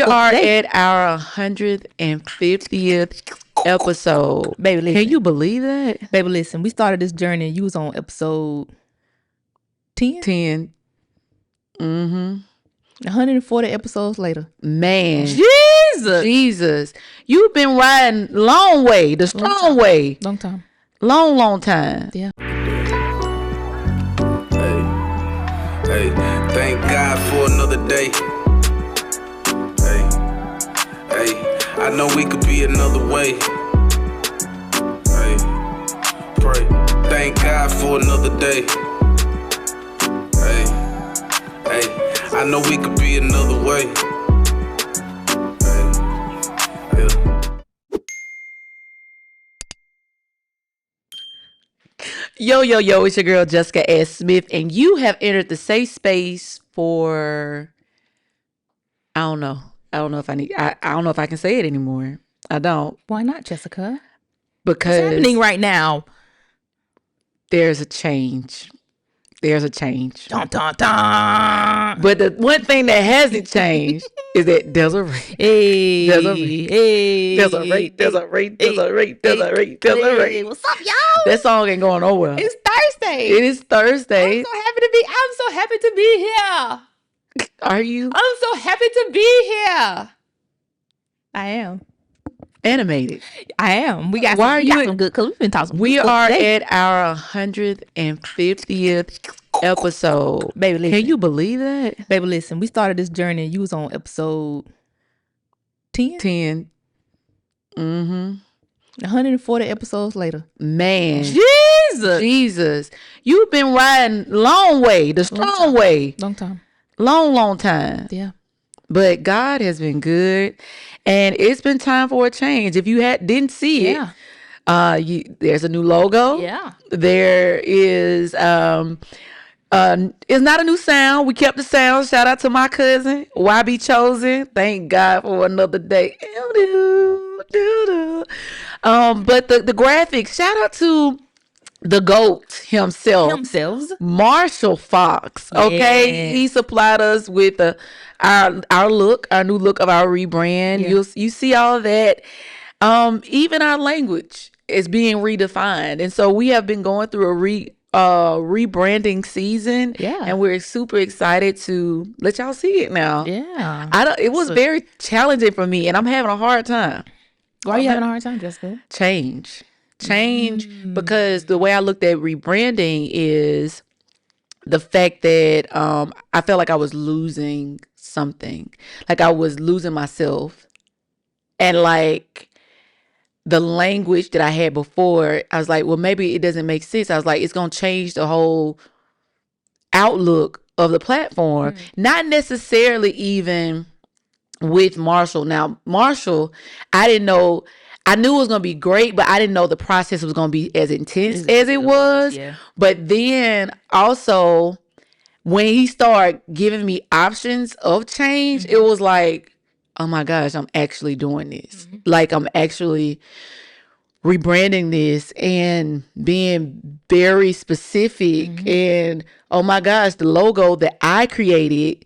We are at our 150th episode. Baby, listen. Can you believe that? Baby, listen. We started this journey and you was on episode 10? 10. 140 episodes later. Man. Jesus. You've been riding long way, the strong way. Long time. Long time. Yeah. Hey, thank God for another day. Hey, I know we could be another way. Hey, pray. Thank God for another day. Hey, I know we could be another way. Hey, yeah. Yo, it's your girl Jessica Ask Smith, and you have entered the safe space for I don't know if I don't know if I can say it anymore. I don't. Why not, Jessica? Because what's happening right now? There's a change. Dun, dun, dun. But the one thing that hasn't changed is that Desiree. Hey. Desiree. What's up, y'all? That song ain't going nowhere. It's Thursday. It is Thursday. I'm so happy to be here. Are you? I'm so happy to be here. I am. Animated. I am. We got some good, because we've been talking. We are at our 150th episode. Baby, listen. Can you believe that? Baby, listen. We started this journey and you was on episode 10? 10. 140 episodes later. Man. Jesus. You've been riding long way, the strong way. Long time. Long time. Yeah. But God has been good, and it's been time for a change. If you didn't see it, there's a new logo. Yeah. There is it's not a new sound. We kept the sound. Shout out to my cousin, YB Chosen. Thank God for another day. But the graphics, shout out to the GOAT himself. Marshall Fox. Okay. Yeah. He supplied us with our new look of our rebrand. Yeah. You see all of that. Even our language is being redefined. And so we have been going through a rebranding season. Yeah. And we're super excited to let y'all see it now. Yeah. It was very challenging for me, and I'm having a hard time. Why are you having a hard time, Jessica? Change because the way I looked at rebranding is the fact that I felt like I was losing something, like I was losing myself, and like the language that I had before, I was like, well, maybe it doesn't make sense. I was like, it's gonna change the whole outlook of the platform, not necessarily even with Marshall. Now, Marshall, I didn't know. I knew it was going to be great, but I didn't know the process was going to be as intense as it was. Yeah. But then also, when he started giving me options of change, it was like, oh my gosh, I'm actually doing this. Like, I'm actually rebranding this and being very specific. And oh my gosh, the logo that I created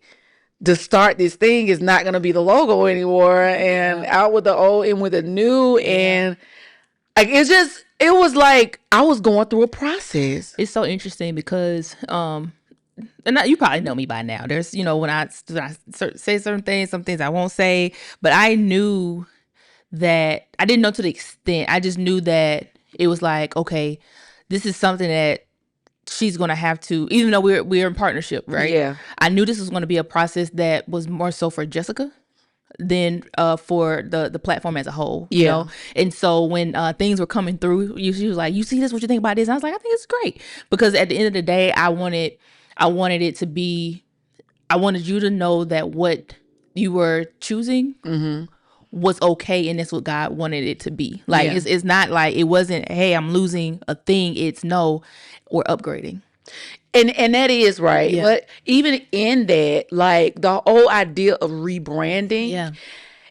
to start this thing is not going to be the logo anymore, and out with the old and with the new. And like, it was like I was going through a process. It's so interesting because, and you probably know me by now. There's, when I say certain things, some things I won't say, but I knew that I didn't know to the extent. I just knew that it was like, okay, this is something that she's going to have to, even though we're in partnership, right? Yeah. I knew this was going to be a process that was more so for Jessica than for the platform as a whole. You know? And so when things were coming through, she was like, you see this? What you think about this? And I was like, I think it's great. Because at the end of the day, I wanted it to be, I wanted you to know that what you were choosing was okay, and that's what God wanted it to be. Like, it's not like, it wasn't, hey, I'm losing a thing. It's no, we're upgrading. And that is right. Yeah. But even in that, like the whole idea of rebranding,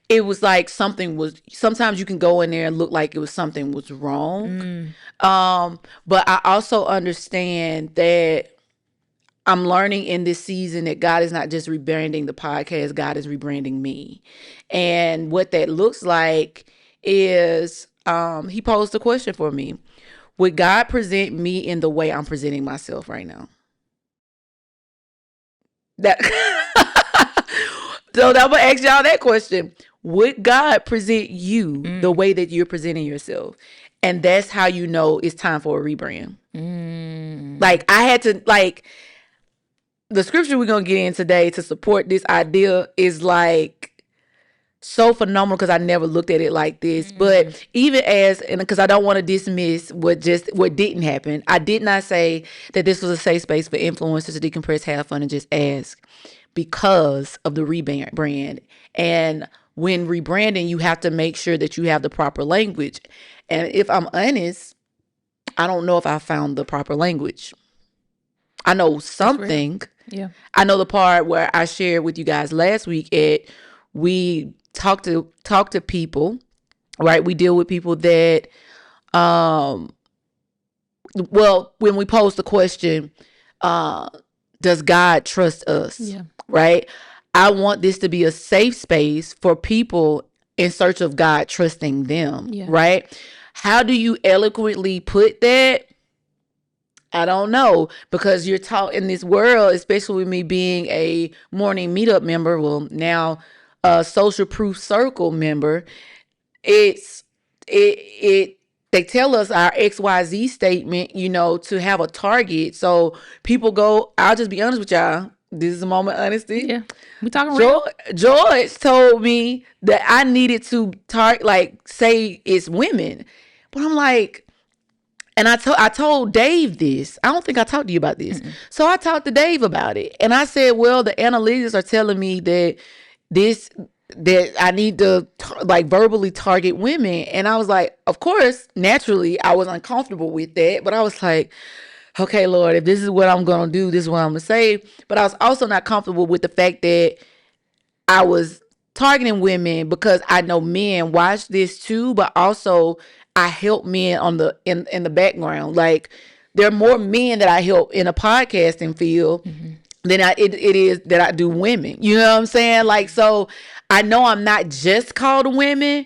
it was like sometimes you can go in there and look like something was wrong. But I also understand that I'm learning in this season that God is not just rebranding the podcast, God is rebranding me. And what that looks like is he posed a question for me. Would God present me in the way I'm presenting myself right now? That So I'm gonna ask y'all that question. Would God present you the way that you're presenting yourself? And that's how you know it's time for a rebrand. Like I had to the scripture we're gonna get in today to support this idea is like so phenomenal because I never looked at it like this. But even and because I don't want to dismiss what didn't happen, I did not say that this was a safe space for influencers to decompress, have fun, and just ask because of the rebrand. And when rebranding, you have to make sure that you have the proper language. And if I'm honest, I don't know if I found the proper language. I know something. Yeah. I know the part where I shared with you guys last week we talk to people, right? We deal with people that when we pose the question, does God trust us? Yeah. Right? I want this to be a safe space for people in search of God trusting them. Yeah. Right? How do you eloquently put that? I don't know, because you're taught in this world, especially with me being a morning meetup member, well, now a social proof circle member, they tell us our XYZ statement, to have a target. So people go, I'll just be honest with y'all. This is a moment of honesty. Yeah. We talking real. George told me that I needed to say it's women. But I'm like, and I told Dave this. I don't think I talked to you about this. Mm-mm. So I talked to Dave about it. And I said, well, the analytics are telling me that I need to verbally target women. And I was like, of course, naturally, I was uncomfortable with that. But I was like, okay, Lord, if this is what I'm going to do, this is what I'm going to say. But I was also not comfortable with the fact that I was targeting women because I know men watch this too, but also I help men in the background. Like there are more men that I help in a podcasting field than it is that I do women. You know what I'm saying? Like, so I know I'm not just called to women,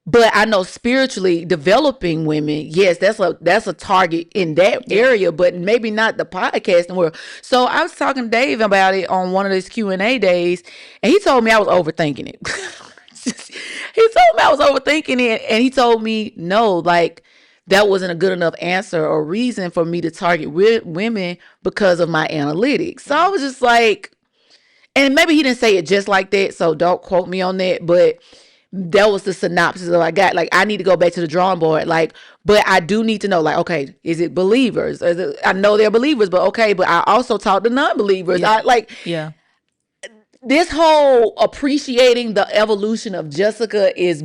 but I know spiritually developing women, yes, that's a target in that area, but maybe not the podcasting world. So I was talking to Dave about it on one of those Q&A days, and he told me I was overthinking it. He told me I was overthinking it, and he told me no, that wasn't a good enough answer or reason for me to target women because of my analytics. So I was just like, and maybe he didn't say it just like that, so don't quote me on that, but that was the synopsis that I got. I need to go back to the drawing board. But I do need to know, okay, is it believers? I know they're believers, but okay, but I also talk to non-believers. Yeah. This whole appreciating the evolution of Jessica is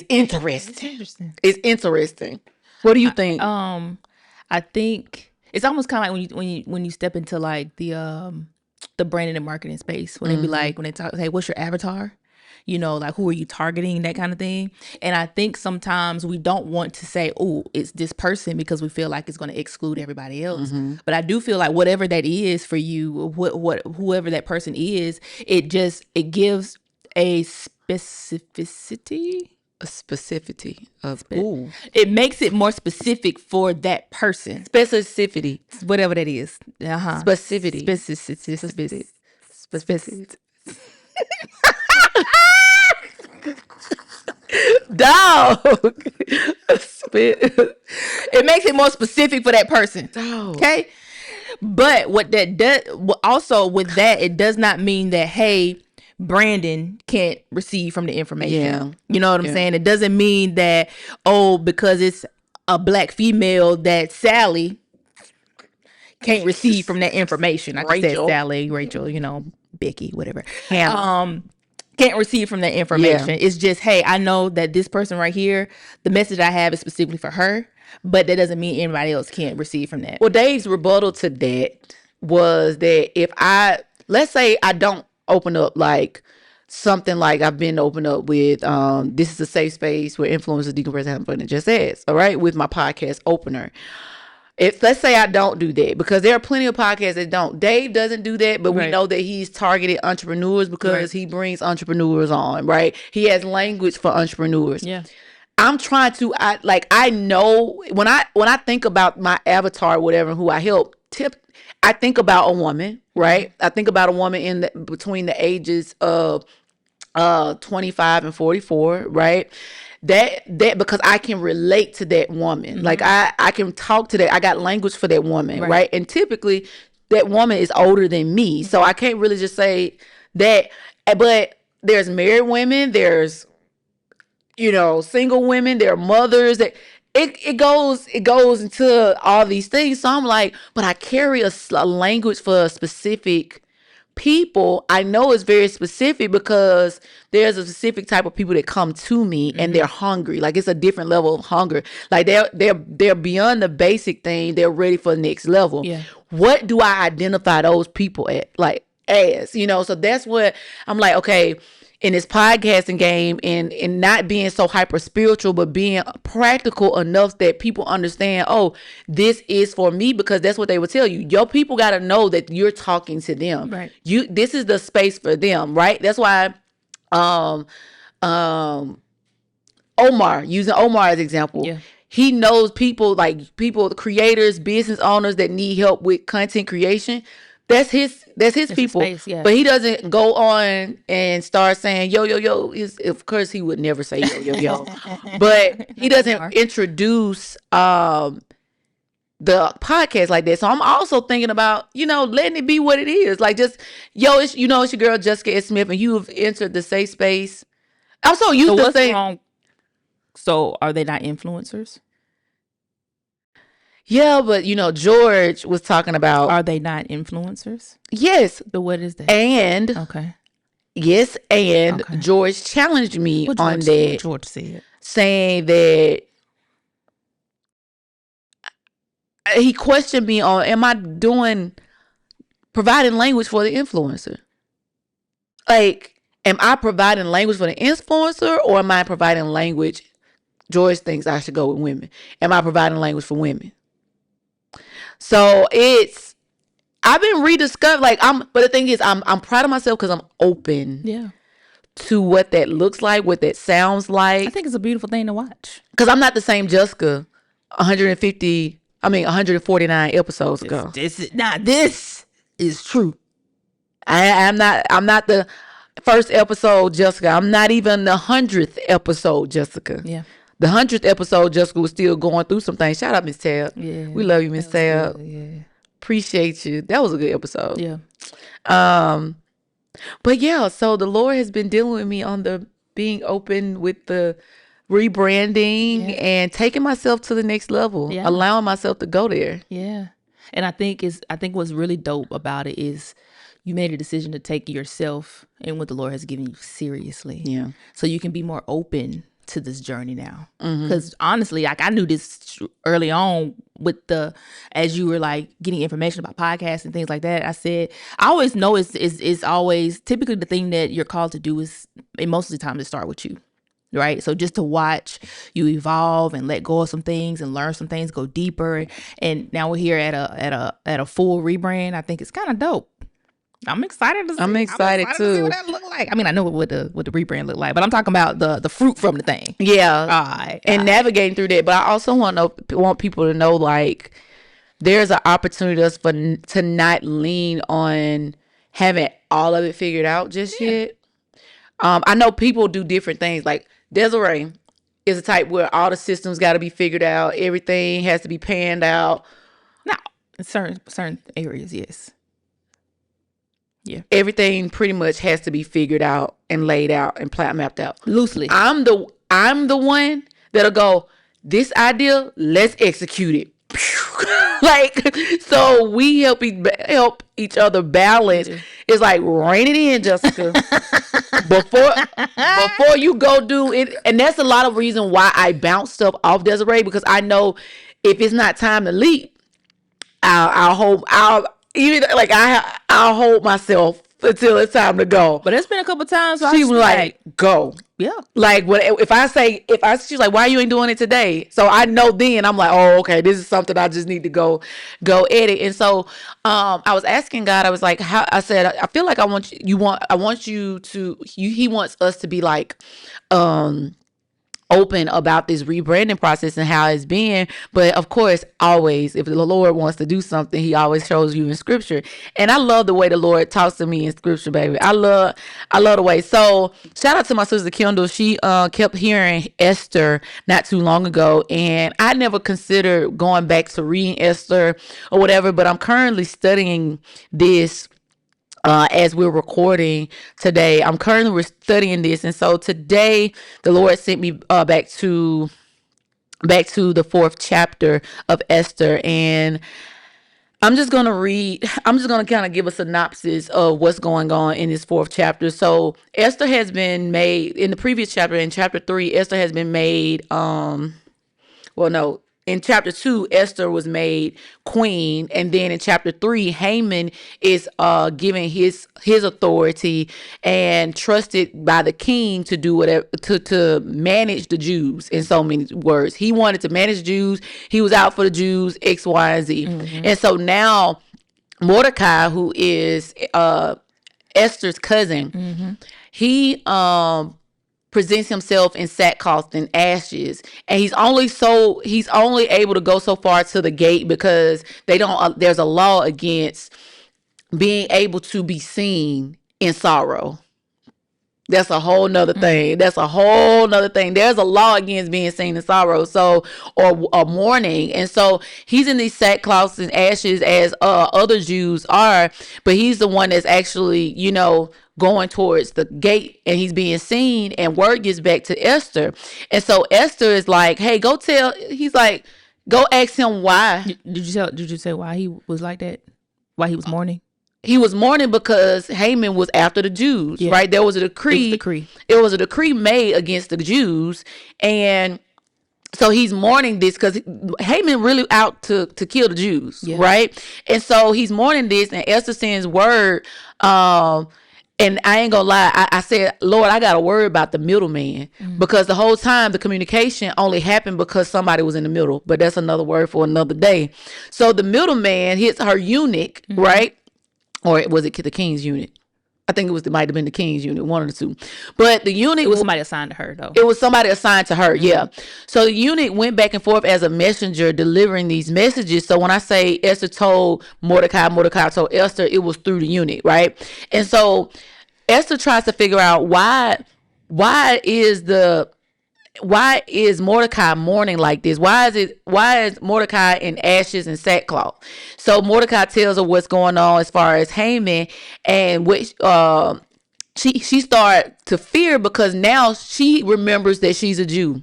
interesting. It's interesting. What do you think? I think it's almost kind of like when you step into the branding and marketing space, when they be when they talk, hey, what's your avatar? Who are you targeting, that kind of thing. And I think sometimes we don't want to say, oh, it's this person because we feel like it's going to exclude everybody else. But I do feel like whatever that is for you, whoever that person is, it gives a specificity. A specificity of it makes it more specific for that person. Specificity, whatever that is. Specificity. Specificity. Dog. It makes it more specific for that person. Dog. Okay. But what that does also with that, it does not mean that, hey, Brandon can't receive from the information. Yeah. You know what I'm saying? It doesn't mean that, because it's a black female, that Sally can't receive from that information. I just said Sally, Rachel, Becky, whatever. Can't receive from that information. Yeah. It's just, hey, I know that this person right here, the message I have is specifically for her, but that doesn't mean anybody else can't receive from that. Well, Dave's rebuttal to that was that let's say I don't open up something like I've been open up with, this is a safe space where influencers decompress, have fun, and just ask, all right, with my podcast opener. let's say I don't do that, because there are plenty of podcasts that don't. Dave doesn't do that, but we know that he's targeted entrepreneurs because he brings entrepreneurs on, right? He has language for entrepreneurs. Yeah. I'm trying to, I know when I think about my avatar or whatever, who I help, I think about a woman, right? I think about a woman between the ages of 25 and 44, right? That because I can relate to that woman. Like I can talk to that. I got language for that woman, right? And typically that woman is older than me. So I can't really just say that. But there's married women, there's, single women, there are mothers, that it goes into all these things. So I'm like, but I carry a language for a specific people. I know it's very specific because there's a specific type of people that come to me and they're hungry. Like, it's a different level of hunger. Like they're beyond the basic thing. They're ready for the next level. Yeah. What do I identify those people as? So that's what I'm like, okay, in this podcasting game, and not being so hyper spiritual, but being practical enough that people understand, oh, this is for me, because that's what they would tell you. Your people got to know that you're talking to them. Right. This is the space for them, right? That's why Omar, using Omar as example, he knows people, creators, business owners that need help with content creation. That's his people. Space, but he doesn't go on and start saying, yo. Of course, he would never say yo. But he doesn't introduce the podcast like that. So I'm also thinking about, letting it be what it is. Like, just, it's your girl, Jessica S. Smith, and you have entered the safe space. I'm so used to saying. Wrong? So are they not influencers? Yeah, but George was talking about. Are they not influencers? Yes. But what is that? And yes, and George challenged me on that. What George said, saying that he questioned me on, am I providing language for the influencer? Like, am I providing language for the influencer, or am I providing language? George thinks I should go with women. Am I providing language for women? So I've been rediscovered, but the thing is, I'm proud of myself because I'm open to what that looks like, what that sounds like. I think it's a beautiful thing to watch. Because I'm not the same Jessica 149 episodes ago. This is true. I'm not the first episode Jessica. I'm not even the 100th episode Jessica. Yeah. The 100th episode, Jessica was still going through some things. Shout out, Miss Tab. Yeah, we love you, Miss Tab. Yeah, appreciate you. That was a good episode. Yeah. But yeah, so the Lord has been dealing with me on the being open with the rebranding and taking myself to the next level, allowing myself to go there. Yeah, and I think what's really dope about it is you made a decision to take yourself and what the Lord has given you seriously. Yeah. So you can be more open to this journey now, because honestly, I knew this early on with as you were getting information about podcasts and things like that. I said, I always know it's always typically the thing that you're called to do is, and most of the time, to start with you, right? So just to watch you evolve and let go of some things and learn some things, go deeper, and now we're here at a full rebrand. I think it's kind of dope. I'm excited to see. I'm excited too. To see what that look like. I mean, I know what the rebrand look like, but I'm talking about the fruit from the thing. Yeah. And navigating through that. But I also want people to know, there's an opportunity to not lean on having all of it figured out just yet. I know people do different things. Like Desiree is a type where all the systems got to be figured out. Everything has to be panned out. No, in certain areas, yes. Yeah. Everything pretty much has to be figured out and laid out and mapped out loosely. I'm the one that'll go, this idea, let's execute it. So we help each other balance. It's like, rein it in, Jessica. before you go do it. And that's a lot of reason why I bounce stuff off Desiree, because I know if it's not time to leap, I'll hold myself until it's time to go. But it's been a couple times. So She was like, go. Yeah. Like, she's like, why you ain't doing it today? So I know then I'm like, oh, okay, this is something I just need to go edit. And so I was asking God, I was like, I said, I feel like he wants us to be like, open about this rebranding process and how it's been. But of course, always, if the Lord wants to do something, he always shows you in scripture. And I love the way the Lord talks to me in scripture, baby. I love the way. So shout out to my sister Kendall. She kept hearing Esther not too long ago, and I never considered going back to reading Esther or whatever, but I'm currently studying this as we're recording today. I'm currently studying this, and so today the Lord sent me back to the 4th chapter of Esther, and I'm just gonna kind of give a synopsis of what's going on in this 4th chapter. So Esther has been made in the previous chapter, in chapter 3. Esther has been made. In chapter 2, Esther was made queen, and then in chapter 3, Haman is given his authority and trusted by the king to do whatever to manage the Jews. In so many words, he wanted to manage Jews. He was out for the Jews, X, Y, and Z. And so now Mordecai, who is Esther's cousin, he presents himself in sackcloth and ashes, and he's only able to go so far to the gate because there's a law against being able to be seen in sorrow. That's a whole nother thing. There's a law against being seen in sorrow, or mourning. And so he's in these sackcloths and ashes as other Jews are, but he's the one that's actually, going towards the gate, and he's being seen, and word gets back to Esther. And so Esther is like, hey, go ask him why. Did you say why he was like that? Why he was mourning? He was mourning because Haman was after the Jews, right? There was a decree. It was a decree made against the Jews. And so he's mourning this because Haman really out to kill the Jews, right? And so he's mourning this, and Esther sends word. And I ain't gonna lie, I said, Lord, I got a word about the middleman, because the whole time the communication only happened because somebody was in the middle. But that's another word for another day. So the middleman hits her eunuch, right? Or was it the king's unit? I think it might have been the king's unit, one of the two. But the eunuch... It was somebody assigned to her, though. It was somebody assigned to her, yeah. So the eunuch went back and forth as a messenger delivering these messages. So when I say Esther told Mordecai told Esther, it was through the eunuch, right? And so Esther tries to figure out why is Mordecai mourning like this? Why is Mordecai in ashes and sackcloth? So Mordecai tells her what's going on as far as Haman, and which she started to fear because now she remembers that she's a Jew.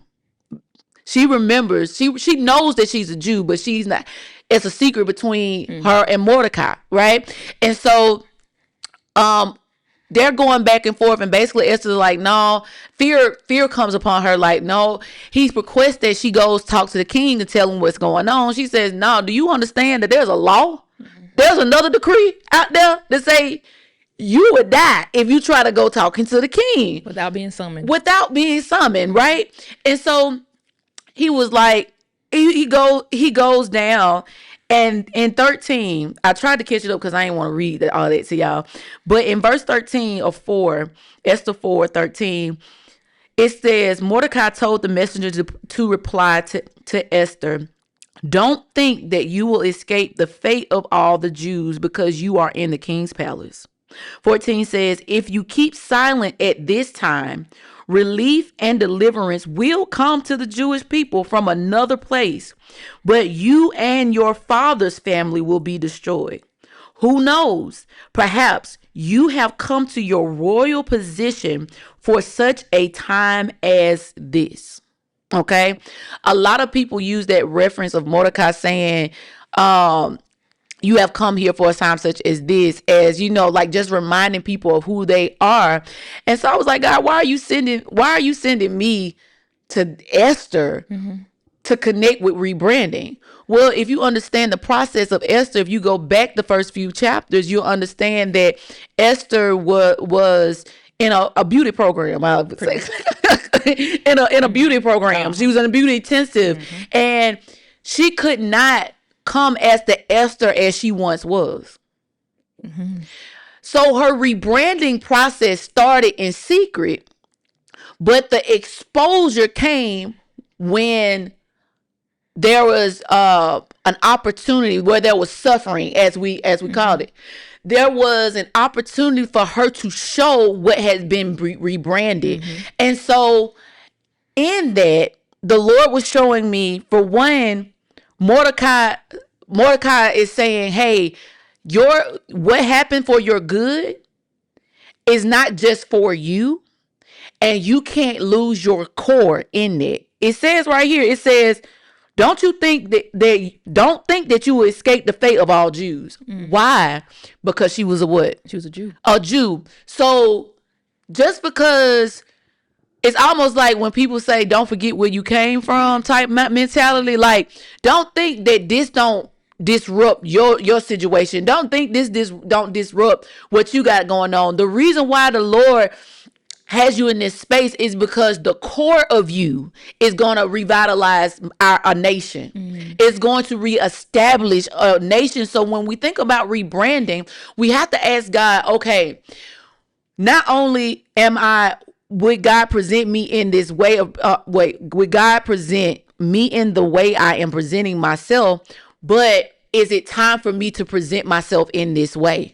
She remembers, she knows that she's a Jew, but she's not. It's a secret between her and Mordecai, right? And so they're going back and forth, and basically Esther's like, no, fear comes upon her. Like, no, he's requested that she goes talk to the king to tell him what's going on. She says, no, do you understand that there's a law? There's another decree out there that say you would die if you try to go talking to the king. Without being summoned, right? And so he was like, he goes down. And in 13, I tried to catch it up because I didn't want to read all that to y'all. But in verse 13 of 4, Esther 4:13, it says, Mordecai told the messenger to reply to Esther, don't think that you will escape the fate of all the Jews because you are in the king's palace. 14 says, if you keep silent at this time, relief and deliverance will come to the Jewish people from another place, but you and your father's family will be destroyed. Who knows? Perhaps you have come to your royal position for such a time as this. Okay? A lot of people use that reference of Mordecai saying, you have come here for a time such as this, as, like just reminding people of who they are. And so I was like, God, why are you sending me to Esther to connect with rebranding? Well, if you understand the process of Esther, if you go back the first few chapters, you'll understand that Esther was in a beauty program, I would say. in a beauty program. She was in a beauty intensive. And she could not come as the Esther as she once was. So her rebranding process started in secret, but the exposure came when there was an opportunity, where there was suffering, as we called it. There was an opportunity for her to show what has been rebranded. And so in that, the Lord was showing me, for one, Mordecai is saying, hey, what happened for your good is not just for you, and you can't lose your core in it. It says right here, it says, don't think that you will escape the fate of all Jews. Why? Because she was a what? She was a Jew. A Jew. So just because, it's almost like when people say, don't forget where you came from type mentality. Like, don't think that this don't disrupt your situation. Don't think this don't disrupt what you got going on. The reason why the Lord has you in this space is because the core of you is going to revitalize a nation. It's going to reestablish a nation. So when we think about rebranding, we have to ask God, okay, not only would God present me in this way of, would God present me in the way I am presenting myself, but is it time for me to present myself in this way?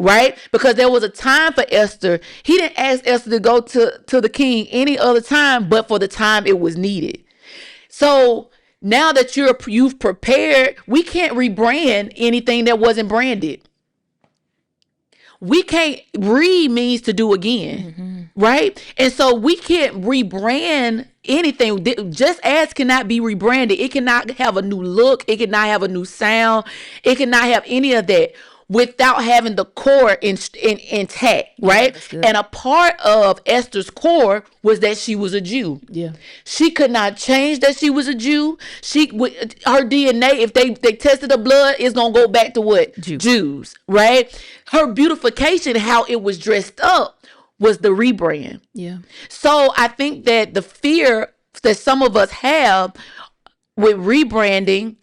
Right? Because there was a time for Esther. He didn't ask Esther to go to the king any other time, but for the time it was needed. So now that you've prepared, we can't rebrand anything that wasn't branded. We can't means to do again, right? And so we can't rebrand anything. Just Ask cannot be rebranded. It cannot have a new look. It cannot have a new sound. It cannot have any of that without having the core intact, right? Yeah, and a part of Esther's core was that she was a Jew. Yeah, she could not change that she was a Jew. Her DNA, if they tested the blood, is gonna go back to what? Jews, right? Her beautification, how it was dressed up, was the rebrand. Yeah. So I think that the fear that some of us have with rebranding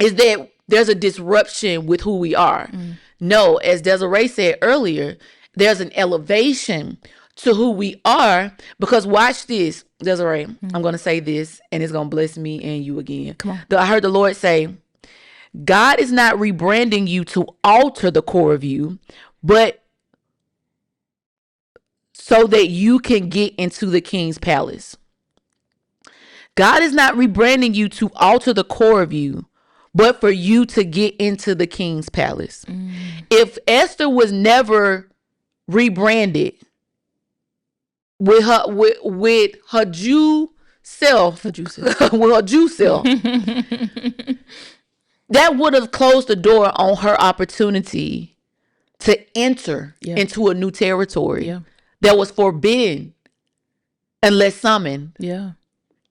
is that there's a disruption with who we are. No, as Desiree said earlier, there's an elevation to who we are, because watch this, Desiree. I'm going to say this, and it's going to bless me and you again. Come on. I heard the Lord say, God is not rebranding you to alter the core of you, but so that you can get into the king's palace. God is not rebranding you to alter the core of you, but for you to get into the king's palace. If Esther was never rebranded with her Jew self, with her Jew self, that would have closed the door on her opportunity to enter into a new territory that was forbidden unless summoned. Yeah.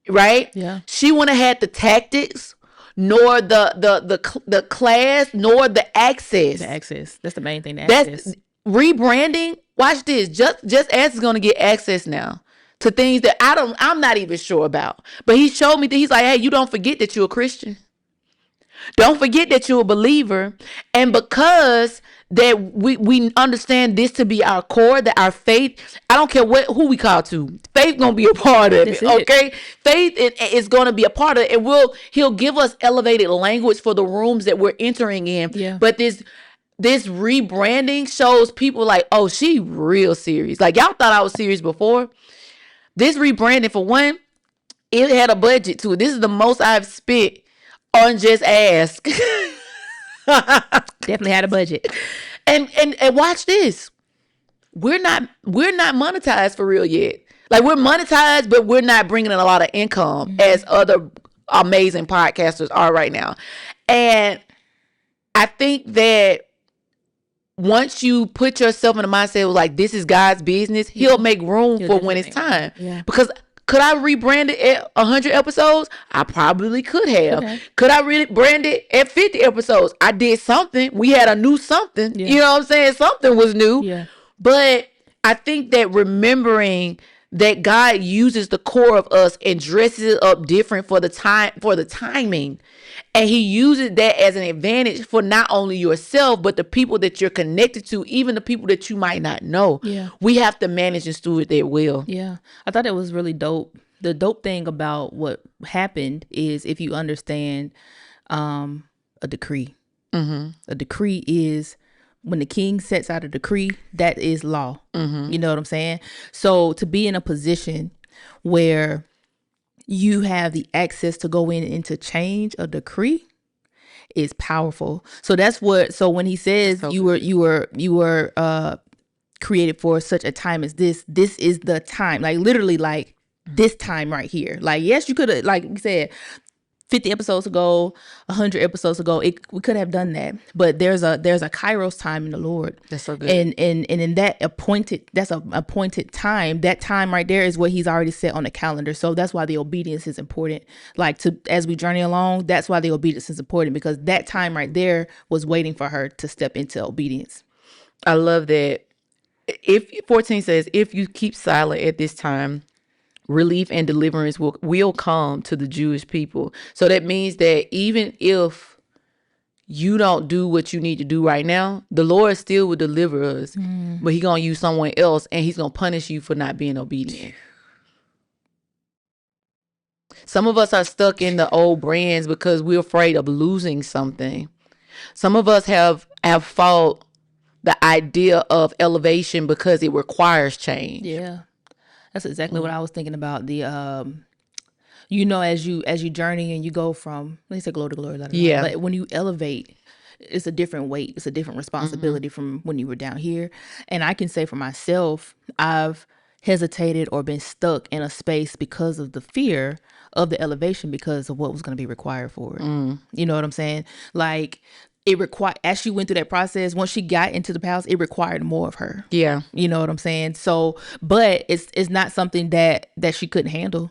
Right? Yeah. She wouldn't have had the tactics, nor the class, nor the access. The access. That's the main thing. The access. That's rebranding. Watch this. Just Ask is going to get access now to things that I'm not even sure about. But he showed me that he's like, hey, you don't forget that you're a Christian. Don't forget that you're a believer. And because that we understand this to be our core, that our faith, I don't care who we call to, faith gonna be a part of it, okay? Faith is gonna be a part of it, and he'll give us elevated language for the rooms that we're entering in. Yeah. But this rebranding shows people like, oh, she real serious. Like, y'all thought I was serious before. This rebranding, for one, it had a budget to it. This is the most I've spent on Jess Ask. Definitely had a budget. And watch this. We're not monetized for real yet. Like, we're monetized, but we're not bringing in a lot of income as other amazing podcasters are right now. And I think that once you put yourself in the mindset of like, this is God's business, he'll make room for when it's time. Yeah. Because Could I rebrand it at 100 episodes? I probably could have. Okay. Could I really brand it at 50 episodes? I did something. We had a new something. Yeah. You know what I'm saying? Something was new. Yeah. But I think that remembering that God uses the core of us and dresses it up different for the timing. And he uses that as an advantage for not only yourself, but the people that you're connected to, even the people that you might not know. Yeah. We have to manage and steward their will. Yeah. I thought it was really dope. The dope thing about what happened is if you understand a decree. Mm-hmm. A decree is when the king sets out a decree, that is law. Mm-hmm. You know what I'm saying? So to be in a position where you have the access to go in and to change a decree is powerful. So that's what, so when he says you were created for such a time as this is the time, like literally like this time right here. Like, yes, you could have, like you said, 50 episodes ago, 100 episodes ago, we could have done that. But there's a Kairos time in the Lord. That's so good. And in that appointed time, that time right there is what he's already set on the calendar. So that's why the obedience is important. Like as we journey along, that's why the obedience is important, because that time right there was waiting for her to step into obedience. I love that. If 14 says, if you keep silent at this time, relief and deliverance will come to the Jewish people. So that means that even if you don't do what you need to do right now, the Lord still will deliver us, but he's going to use someone else, and he's going to punish you for not being obedient. Some of us are stuck in the old brands because we're afraid of losing something. Some of us have fought the idea of elevation because it requires change. Yeah. That's exactly what I was thinking about. The, as you journey and you go from, let's say glory to glory. Yeah. But when you elevate, it's a different weight. It's a different responsibility from when you were down here. And I can say for myself, I've hesitated or been stuck in a space because of the fear of the elevation, because of what was going to be required for it. You know what I'm saying? Like, as she went through that process, once she got into the palace, it required more of her. Yeah. You know what I'm saying? So, but it's not something that she couldn't handle.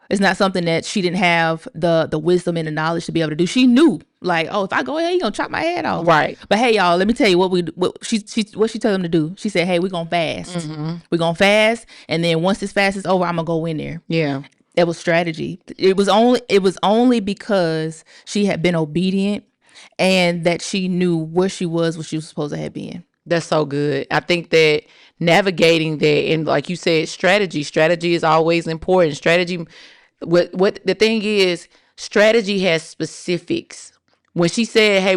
It's not something that she didn't have the wisdom and the knowledge to be able to do. She knew, like, oh, if I go ahead, you're gonna chop my head off. Right. But hey, y'all, let me tell you what she told them to do. She said, hey, we're gonna fast. Mm-hmm. We're gonna fast, and then once this fast is over, I'm gonna go in there. Yeah. It was strategy. It was only because she had been obedient and that she knew where she was supposed to have been. That's so good. I think that navigating that, and like you said, strategy is always important. Strategy, what the thing is, strategy has specifics. When she said, hey,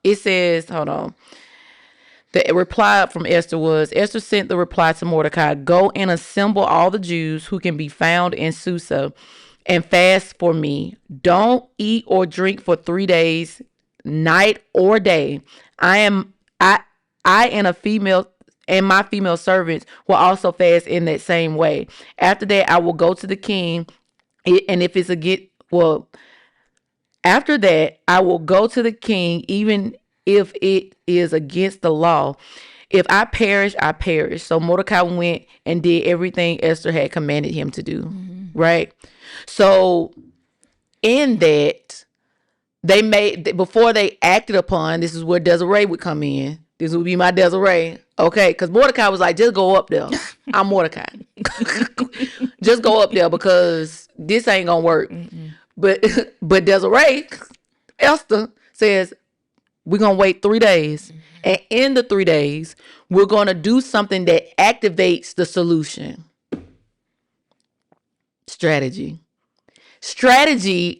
it says, hold on. The reply from Esther sent the reply to Mordecai, go and assemble all the Jews who can be found in Susa and fast for me. Don't eat or drink for 3 days, night or day. I and a female and my female servants will also fast in that same way. After that, I will go to the king, and if it's after that, I will go to the king, even if it is against the law. If I perish, I perish. So Mordecai went and did everything Esther had commanded him to do. Mm-hmm. Right? So in that, before they acted upon, this is where Desiree would come in. This would be my Desiree. Okay, because Mordecai was like, just go up there. I'm Mordecai. Just go up there because this ain't going to work. Mm-mm. But Desiree, Esther, says, we're going to wait 3 days. Mm-hmm. And in the 3 days, we're going to do something that activates the solution. Strategy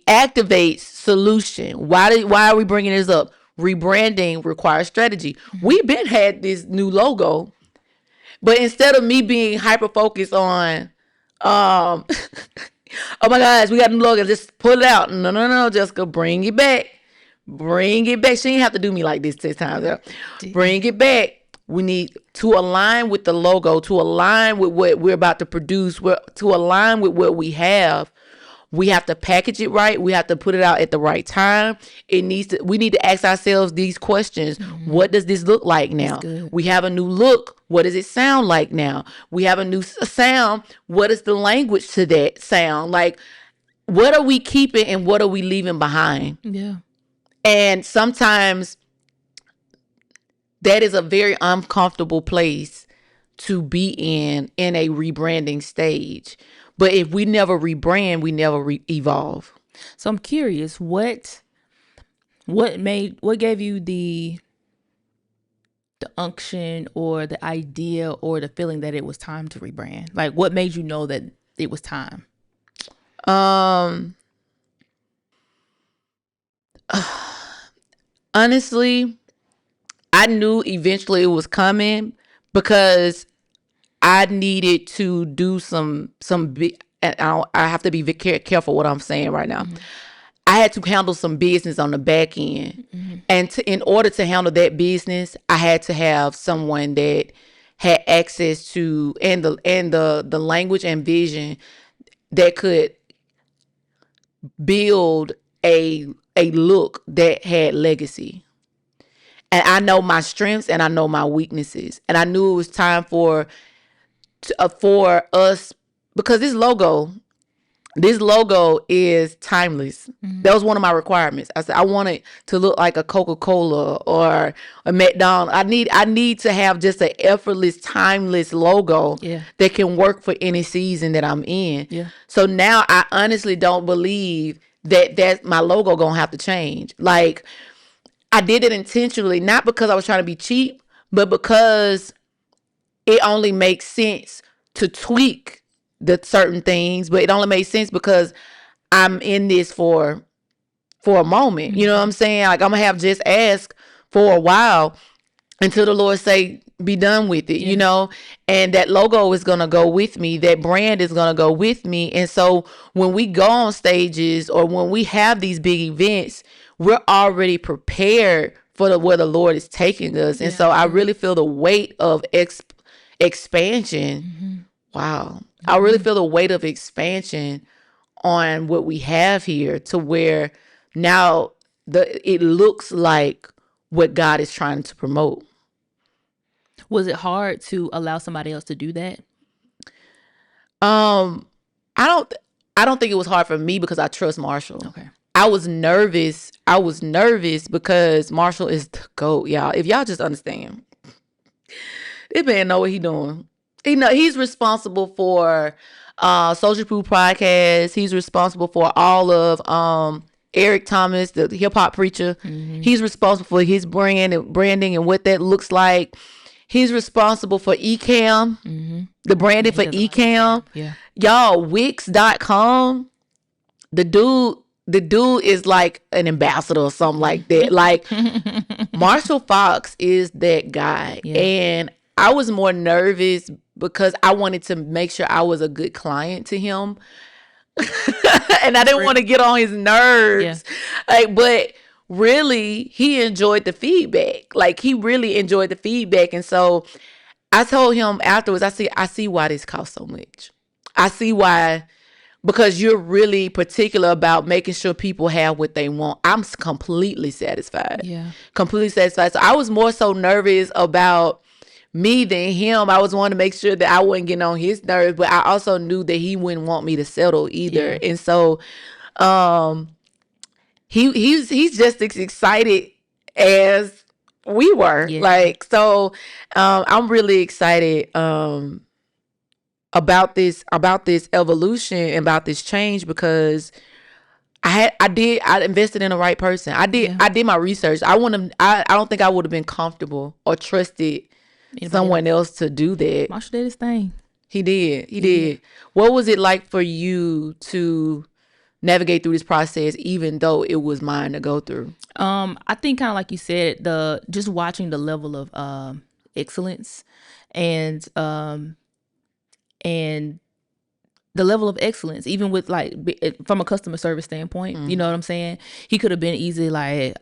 activates solution. Why are we bringing this up? Rebranding requires strategy. Mm-hmm. We've been had this new logo, but instead of me being hyper focused on, oh my gosh, we got a new logo, just pull it out. No, Jessica, bring it back. She didn't have to do me like this 6 times. Bring it back. We need to align with the logo, to align with what we're about to produce, to align with what we have. We have to package it right. We have to put it out at the right time. We need to ask ourselves these questions. What does this look like now? We have a new look. What does it sound like now? We have a new sound. What is the language to that sound? Like, what are we keeping and what are we leaving behind? Yeah. And sometimes that is a very uncomfortable place to be in a rebranding stage. But if we never rebrand, we never evolve. So I'm curious, what gave you the unction or the idea or the feeling that it was time to rebrand? Like, what made you know that it was time? Honestly, I knew eventually it was coming because I needed to do some big. I have to be very careful what I'm saying right now. I had to handle some business on the back end, and in order to handle that business, I had to have someone that had access to and the language and vision that could build a look that had legacy. And I know my strengths and I know my weaknesses, and I knew it was time for us, because this logo is timeless. That was one of my requirements. I said I want it to look like a Coca-Cola or a McDonald's. I need to have just an effortless, timeless logo that can work for any season that I'm in. Yeah. So now I honestly don't believe that my logo gonna have to change. Like, I did it intentionally, not because I was trying to be cheap, but because it only makes sense to tweak the certain things, but it only makes sense because I'm in this for a moment. You know what I'm saying? Like, I'm gonna have Jess Ask for a while until the Lord say, be done with it, you know? And that logo is gonna go with me. That brand is gonna go with me. And so when we go on stages or when we have these big events, we're already prepared for where the Lord is taking us. And so I really feel the weight of expansion. Wow. I really feel the weight of expansion on what we have here, to where now it looks like what God is trying to promote. Was it hard to allow somebody else to do that? I don't think it was hard for me because I trust Marshall. Okay. I was nervous because Marshall is the GOAT, y'all. If y'all just understand, this man know what he doing. He's responsible for Social Proof Podcast. He's responsible for all of Eric Thomas, the hip hop preacher. He's responsible for his branding and what that looks like. He's responsible for Ecamm, the branding for Ecamm. Yeah. Y'all, Wix.com, the dude is like an ambassador or something like that. Like, Marshall Fox is that guy. Yeah. And I was more nervous because I wanted to make sure I was a good client to him. And I didn't want to get on his nerves. Yeah. Like, but really, he enjoyed the feedback. Like, he really enjoyed the feedback. And so I told him afterwards, I see why this costs so much. I see why, because you're really particular about making sure people have what they want. I'm completely satisfied. Yeah. Completely satisfied. So I was more so nervous about me than him. I was wanting to make sure that I wasn't getting on his nerves, but I also knew that he wouldn't want me to settle either. Yeah. And so he's just as excited as we were. Yeah. Like, so I'm really excited about this evolution, about this change, because I invested in the right person. I did my research. I don't think I would have been comfortable or trusted someone else to do that. Marshall did his thing. He did. What was it like for you to navigate through this process, even though it was mine to go through? I think kind of like you said, just watching the level of excellence and the level of excellence, even with, like, from a customer service standpoint, you know what I'm saying? He could have been easily like,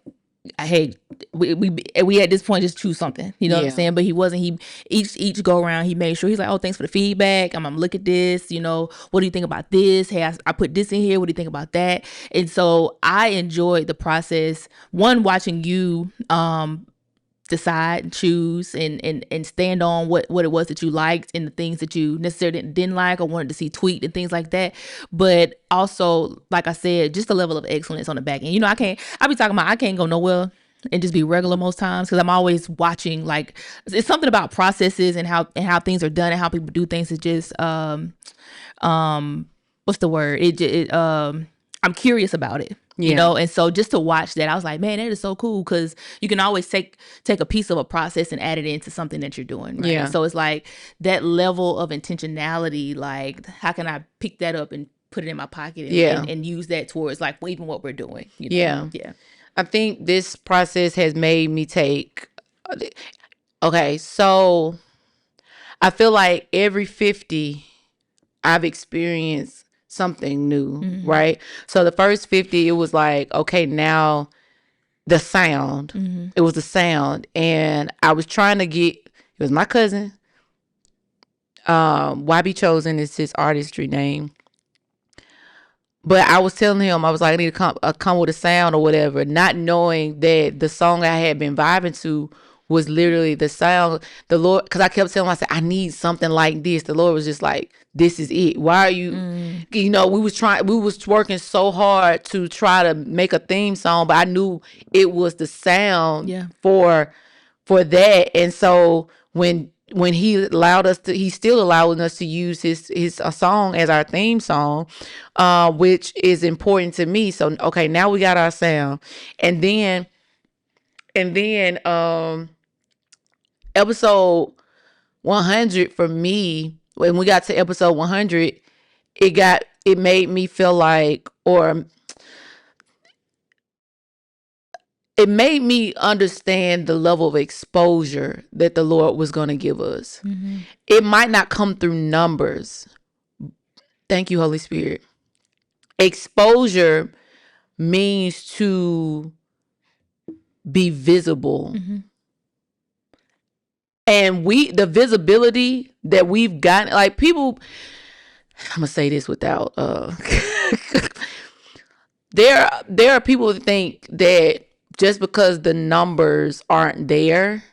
hey, we at this point just choose something, you know what I'm saying? But he wasn't. He each go around, he made sure he's like, oh, thanks for the feedback. I'm look at this. You know, what do you think about this? Hey, I put this in here. What do you think about that? And so I enjoyed the process. One, watching you decide and choose and stand on what it was that you liked and the things that you necessarily didn't like or wanted to see tweaked and things like that. But also, like I said, just the level of excellence on the back end. You know, I be talking about I can't go nowhere and just be regular most times because I'm always watching. Like, it's something about processes and how things are done and how people do things. It just what's the word? I'm curious about it. You know, and so just to watch that, I was like, man, that is so cool because you can always take a piece of a process and add it into something that you're doing. Right? Yeah. So it's like that level of intentionality. Like, how can I pick that up and put it in my pocket and use that towards like even what we're doing? You know? Yeah. I think this process has made me take. Okay, so I feel like every 50, I've experienced something new, right? So the first 50, it was like, okay, now the sound. It was the sound. And I was trying to it was my cousin. YB Chosen is his artistry name. But I was telling him, I was like, I need to come with a sound or whatever, not knowing that the song I had been vibing to was literally the sound. The Lord, because I kept telling him, I said, I need something like this. The Lord was just like, this is it. Why are you, you know, we was working so hard to try to make a theme song, but I knew it was the sound for that. And so when he allowed us to, he's still allowing us to use his song as our theme song, which is important to me. So, okay, now we got our sound. And then episode 100 for me, when we got to episode 100, it made me feel like, or it made me understand the level of exposure that the Lord was going to give us. It might not come through numbers. Thank you, Holy Spirit. Exposure means to be visible. And the visibility that we've gotten, like people, I'm going to say this without, there are people that think that just because the numbers aren't there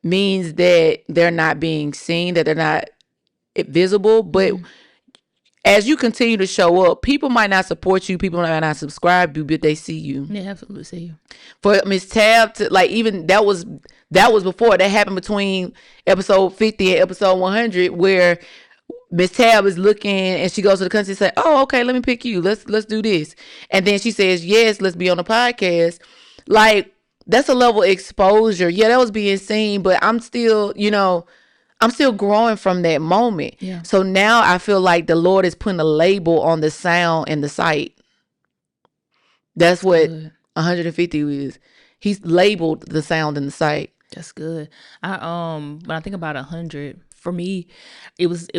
means that they're not being seen, that they're not visible. But as you continue to show up, people might not support you, people might not subscribe to you, but they see you. They absolutely see you. For Miss Tab to, like, even that was before that happened between episode 50 and episode 100, where Miss Tab is looking and she goes to the country and say, oh, okay, let me pick you. Let's do this. And then she says, yes, let's be on the podcast. Like, that's a level of exposure. Yeah, that was being seen, but I'm still, I'm still growing from that moment. Yeah. So now I feel like the Lord is putting a label on the sound and the sight. That's what 150 is. He's labeled the sound and the sight. That's good. When I think about 100, for me, it was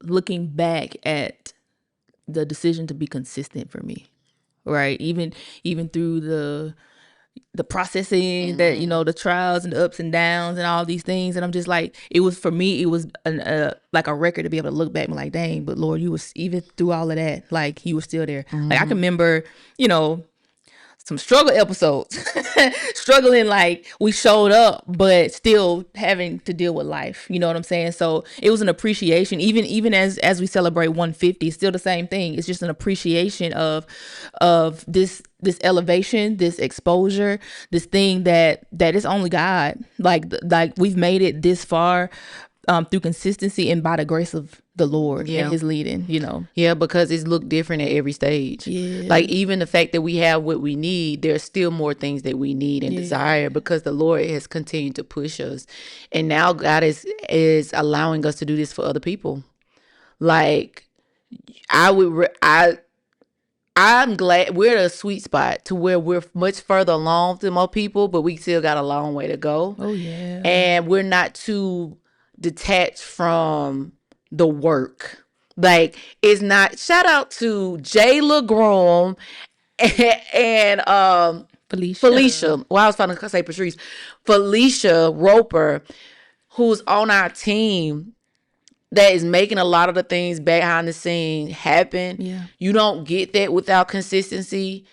looking back at the decision to be consistent for me, right? Even through the processing that, the trials and the ups and downs and all these things. And I'm just like, it was like a record to be able to look back and be like, dang, but Lord, you was, even through all of that, like, you were still there. Like, I can remember, some struggle episodes, struggling, like, we showed up, but still having to deal with life. You know what I'm saying? So it was an appreciation, even as we celebrate 150, still the same thing. It's just an appreciation of this elevation, this exposure, this thing that is only God. Like we've made it this far through consistency and by the grace of the Lord and his leading, Yeah, because it's looked different at every stage. Yeah. Like, even the fact that we have what we need, there's still more things that we need and desire, because the Lord has continued to push us. And now God is allowing us to do this for other people. Like, I'm glad we're at a sweet spot to where we're much further along than most people, but we still got a long way to go. Oh, yeah. And we're not too detached from the work. Like, it's not, shout out to Jay LaGroom and Felicia. Well, I was trying to say Patrice. Felicia Roper, who's on our team, that is making a lot of the things behind the scene happen. Yeah. You don't get that without consistency.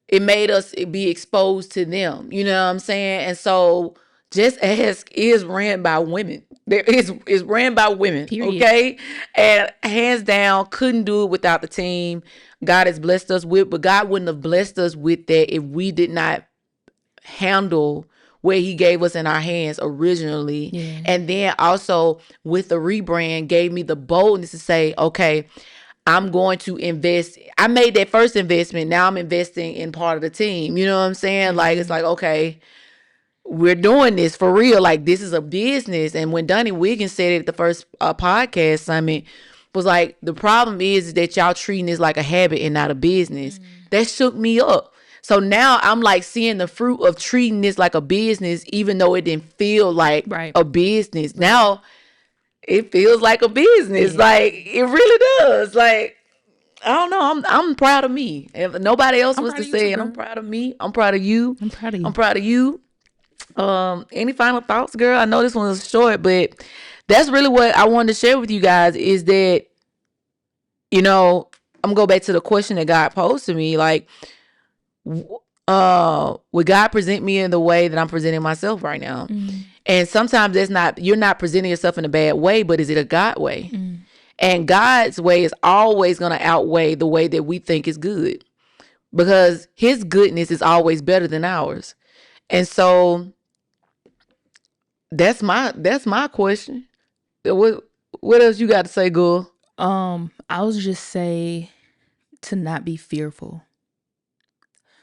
It made us be exposed to them. You know what I'm saying? And so Jess Ask is ran by women. It's ran by women. Period. Okay? And hands down, couldn't do it without the team God has blessed us with. But God wouldn't have blessed us with that if we did not handle where he gave us in our hands originally. Yeah. And then also with the rebrand gave me the boldness to say, okay, I'm going to invest. I made that first investment. Now I'm investing in part of the team. You know what I'm saying? Like, it's like, okay, we're doing this for real. Like, this is a business. And when Donnie Wiggins said it at the first podcast summit, was like, the problem is that y'all treating this like a habit and not a business. That shook me up. So now I'm like seeing the fruit of treating this like a business, even though it didn't feel like a business. Now it feels like a business. Yeah. Like, it really does. Like, I don't know. I'm proud of me. If nobody else was to say it, I'm proud of me. I'm proud of you. I'm proud of you. I'm proud of you. Any final thoughts, girl? I know this one was short, but that's really what I wanted to share with you guys is that, you know, I'm gonna go back to the question that God posed to me. Like, would God present me in the way that I'm presenting myself right now? And sometimes you're not presenting yourself in a bad way, but is it a God way? And God's way is always going to outweigh the way that we think is good, because his goodness is always better than ours. And so that's my question. What else you got to say, girl? I was just say to not be fearful.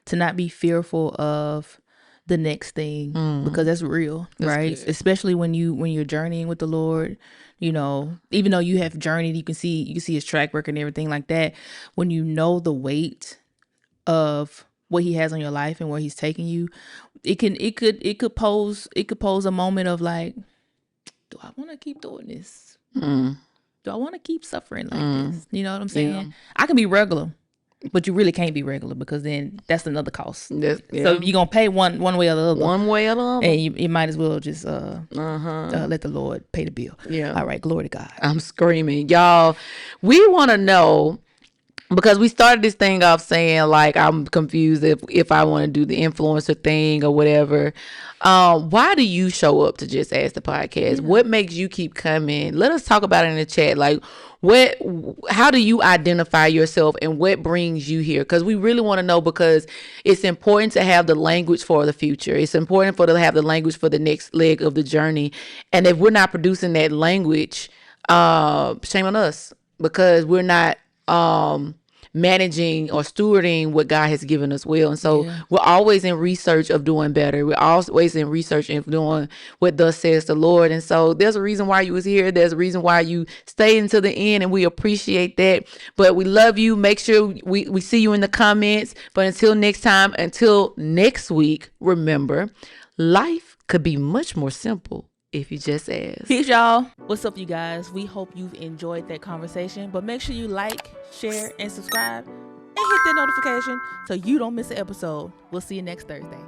To not be fearful of the next thing, because that's real, right? Good. Especially when you're journeying with the Lord, you know, even though you have journeyed, you can see his track record and everything like that. When you know the weight of what he has on your life and where he's taking you, it could pose a moment of like, do I want to keep doing this? Do I want to keep suffering like this? You know what I'm saying? Yeah. I can be regular, but you really can't be regular, because then that's another cost. So you're going to pay one way or the other. One way or the other. And you might as well just let the Lord pay the bill. Yeah. All right. Glory to God. I'm screaming. Y'all, we want to know, because we started this thing off saying, like, I'm confused if I want to do the influencer thing or whatever. Why do you show up to Jess Ask the Podcast? What makes you keep coming? Let us talk about it in the chat. Like, how do you identify yourself and what brings you here? Because we really want to know, because it's important to have the language for the future. It's important to have the language for the next leg of the journey. And if we're not producing that language, shame on us, because we're not managing or stewarding what God has given us well. And so we're always in research of doing better. We're always in research of doing what thus says the Lord. And so there's a reason why you was here. There's a reason why you stayed until the end, and we appreciate that. But we love you. Make sure we see you in the comments. But until next time, until next week, remember, life could be much more simple if you just ask. Peace, y'all. What's up, you guys? We hope you've enjoyed that conversation, but make sure you like, share, and subscribe, and hit that notification so you don't miss an episode. We'll see you next Thursday.